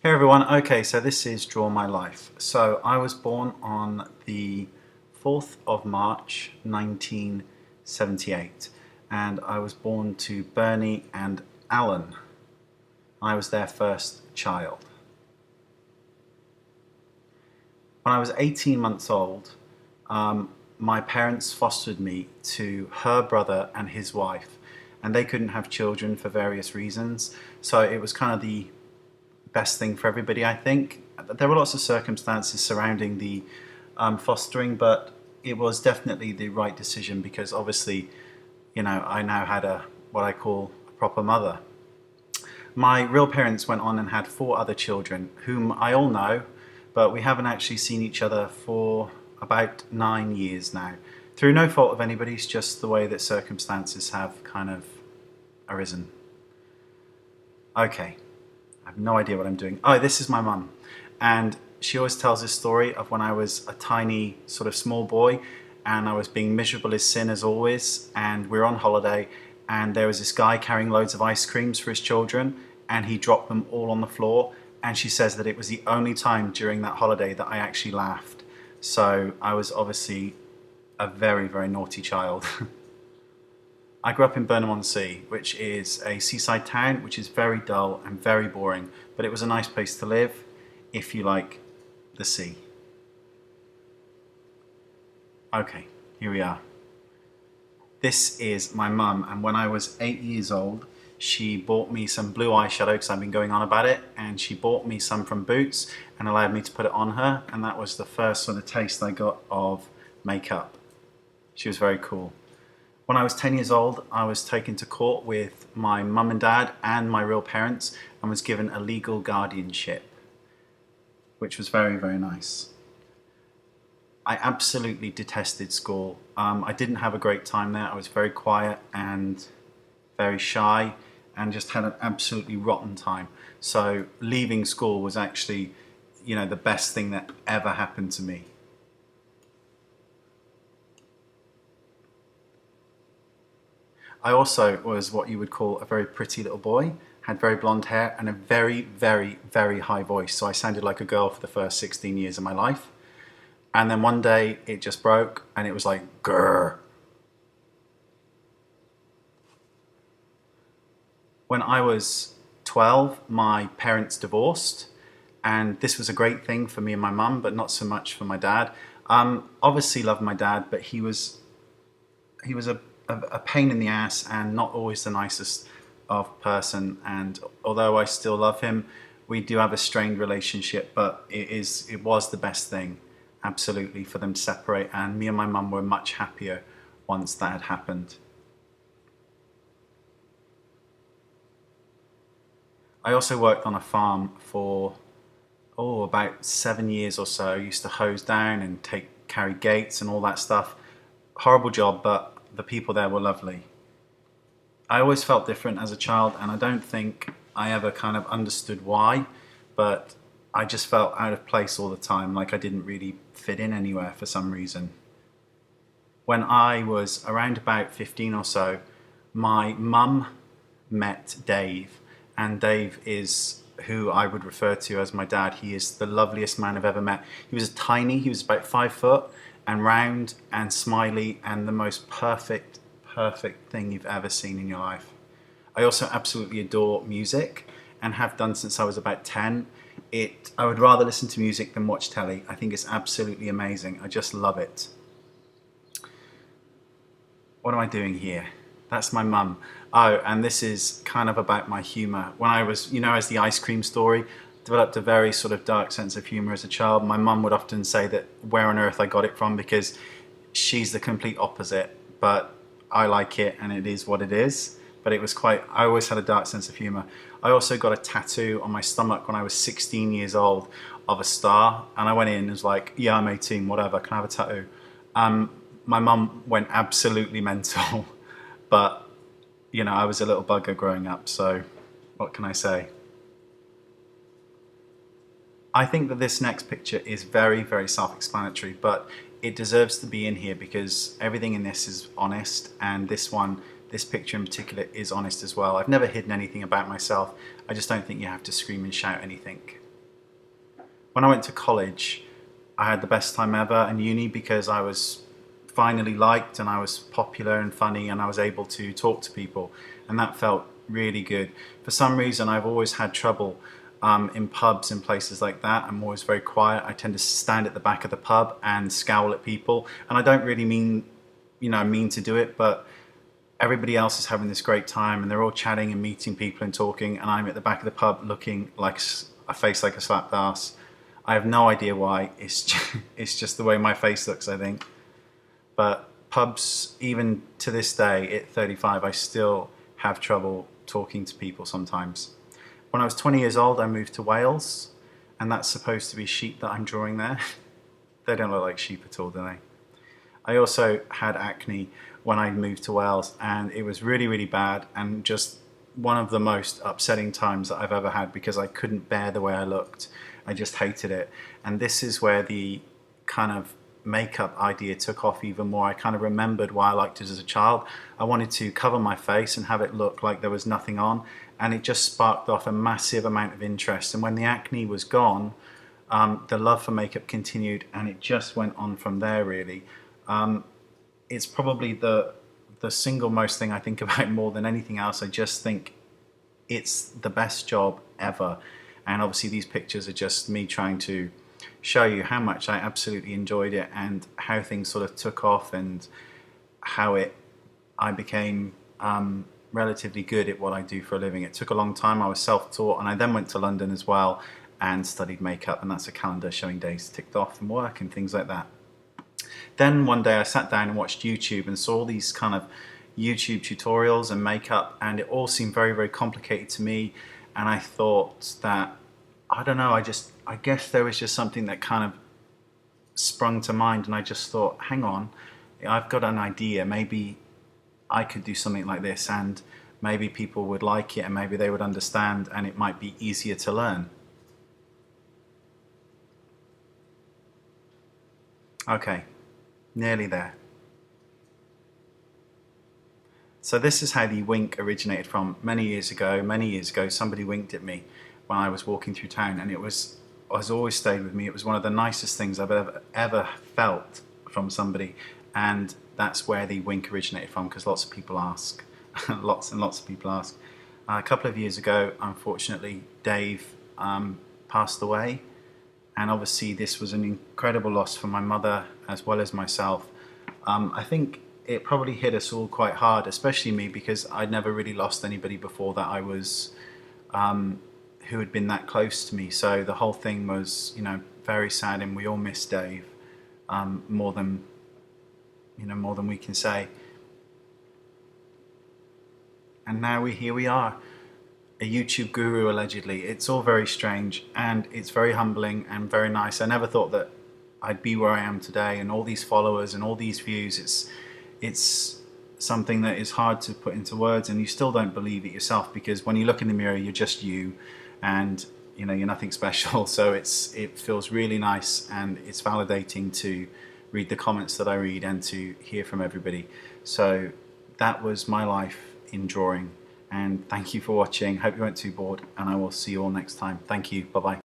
Hey everyone, okay, so this is Draw My Life. So I was born on the 4th of March 1978, and I was born to Bernie and Alan. I was their first child. When I was 18 months old, my parents fostered me to her brother and his wife, and they couldn't have children for various reasons, so it was kind of the best thing for everybody, I think. There were lots of circumstances surrounding the fostering, but it was definitely the right decision because obviously, I now had what I call a proper mother. My real parents went on and had four other children, whom I all know, but we haven't actually seen each other for about 9 years now. Through no fault of anybody's, just the way that circumstances have kind of arisen. Okay, I have no idea what I'm doing. Oh, this is my mum. And she always tells this story of when I was a tiny, sort of small boy, and I was being miserable as sin as always, and we were on holiday, and there was this guy carrying loads of ice creams for his children, and he dropped them all on the floor, and she says that it was the only time during that holiday that I actually laughed. So I was obviously a very, very naughty child. I grew up in Burnham-on-Sea, which is a seaside town which is very dull and very boring, but it was a nice place to live if you like the sea. Okay, here we are. This is my mum, and when I was 8 years old, she bought me some blue eyeshadow because I've been going on about it, and she bought me some from Boots and allowed me to put it on her, and that was the first sort of taste I got of makeup. She was very cool. When I was 10 years old, I was taken to court with my mum and dad and my real parents and was given a legal guardianship, which was very, very nice. I absolutely detested school. I didn't have a great time there. I was very quiet and very shy and just had an absolutely rotten time. So leaving school was actually, the best thing that ever happened to me. I also was what you would call a very pretty little boy, had very blonde hair and a very, very, very high voice. So I sounded like a girl for the first 16 years of my life. And then one day it just broke and it was like, grrr. When I was 12, my parents divorced, and this was a great thing for me and my mum, but not so much for my dad. Obviously loved my dad, but he was a pain in the ass and not always the nicest of person. And although I still love him, we do have a strained relationship, but it was the best thing, absolutely, for them to separate. And me and my mum were much happier once that had happened. I also worked on a farm for about 7 years or so. I used to hose down and carry gates and all that stuff. Horrible job, but the people there were lovely. I always felt different as a child, and I don't think I ever kind of understood why, but I just felt out of place all the time, like I didn't really fit in anywhere for some reason. When I was around about 15 or so, my mum met Dave, and Dave is who I would refer to as my dad. He is the loveliest man I've ever met. He was about 5 foot and round and smiley and the most perfect, perfect thing you've ever seen in your life. I also absolutely adore music and have done since I was about 10. I would rather listen to music than watch telly. I think it's absolutely amazing. I just love it. What am I doing here? That's my mum. Oh, and this is kind of about my humour. When I was, as the ice cream story, developed a very sort of dark sense of humour as a child. My mum would often say that where on earth I got it from because she's the complete opposite, but I like it and it is what it is. But I always had a dark sense of humour. I also got a tattoo on my stomach when I was 16 years old of a star, and I went in and was like, yeah, I'm 18, whatever, can I have a tattoo? My mum went absolutely mental, but I was a little bugger growing up, so what can I say? I think that this next picture is very, very self-explanatory, but it deserves to be in here because everything in this is honest, and this picture in particular is honest as well. I've never hidden anything about myself. I just don't think you have to scream and shout anything. when I went to college, I had the best time ever in uni because I was finally liked and I was popular and funny and I was able to talk to people, and that felt really good. For some reason, I've always had trouble in pubs and places like that. I'm always very quiet. I tend to stand at the back of the pub and scowl at people, and I don't really mean to do it, but everybody else is having this great time and they're all chatting and meeting people and talking, and I'm at the back of the pub looking like a face like a slapped ass. I have no idea why. It's just the way my face looks, I think. But pubs, even to this day at 35, I still have trouble talking to people sometimes. When I was 20 years old, I moved to Wales, and that's supposed to be sheep that I'm drawing there. They don't look like sheep at all, do they? I also had acne when I moved to Wales, and it was really, really bad, and just one of the most upsetting times that I've ever had because I couldn't bear the way I looked. I just hated it. And this is where the kind of makeup idea took off even more. I kind of remembered why I liked it as a child. I wanted to cover my face and have it look like there was nothing on, and it just sparked off a massive amount of interest. And when the acne was gone, the love for makeup continued, and it just went on from there, really. It's probably the single most thing I think about more than anything else. I just think it's the best job ever. And obviously these pictures are just me trying to show you how much I absolutely enjoyed it and how things sort of took off and how I became relatively good at what I do for a living. It took a long time. I was self-taught, and I then went to London as well and studied makeup, and that's a calendar showing days ticked off from work and things like that. Then one day I sat down and watched YouTube and saw these kind of YouTube tutorials and makeup, and it all seemed very, very complicated to me. And I thought that, I don't know, I guess there was just something that kind of sprung to mind, and I just thought, hang on, I've got an idea. Maybe I could do something like this, and maybe people would like it, and maybe they would understand, and it might be easier to learn. Okay, nearly there. So this is how the wink originated from. Many years ago, somebody winked at me when I was walking through town, and it has always stayed with me. It was one of the nicest things I've ever felt from somebody, and that's where the wink originated from, because lots of people ask. Lots and lots of people ask. A couple of years ago, unfortunately, Dave passed away, and obviously this was an incredible loss for my mother as well as myself. I think it probably hit us all quite hard, especially me, because I'd never really lost anybody before that I was who had been that close to me. So the whole thing was, very sad, and we all miss Dave more than we can say. And now here we are, a YouTube guru allegedly. It's all very strange, and it's very humbling and very nice. I never thought that I'd be where I am today, and all these followers and all these views. It's something that is hard to put into words, and you still don't believe it yourself, because when you look in the mirror, you're just you, and you're nothing special. So it feels really nice, and it's validating to read the comments that I read and to hear from everybody. So that was my life in drawing, and thank you for watching. Hope you weren't too bored, and I will see you all next time. Thank you. Bye bye.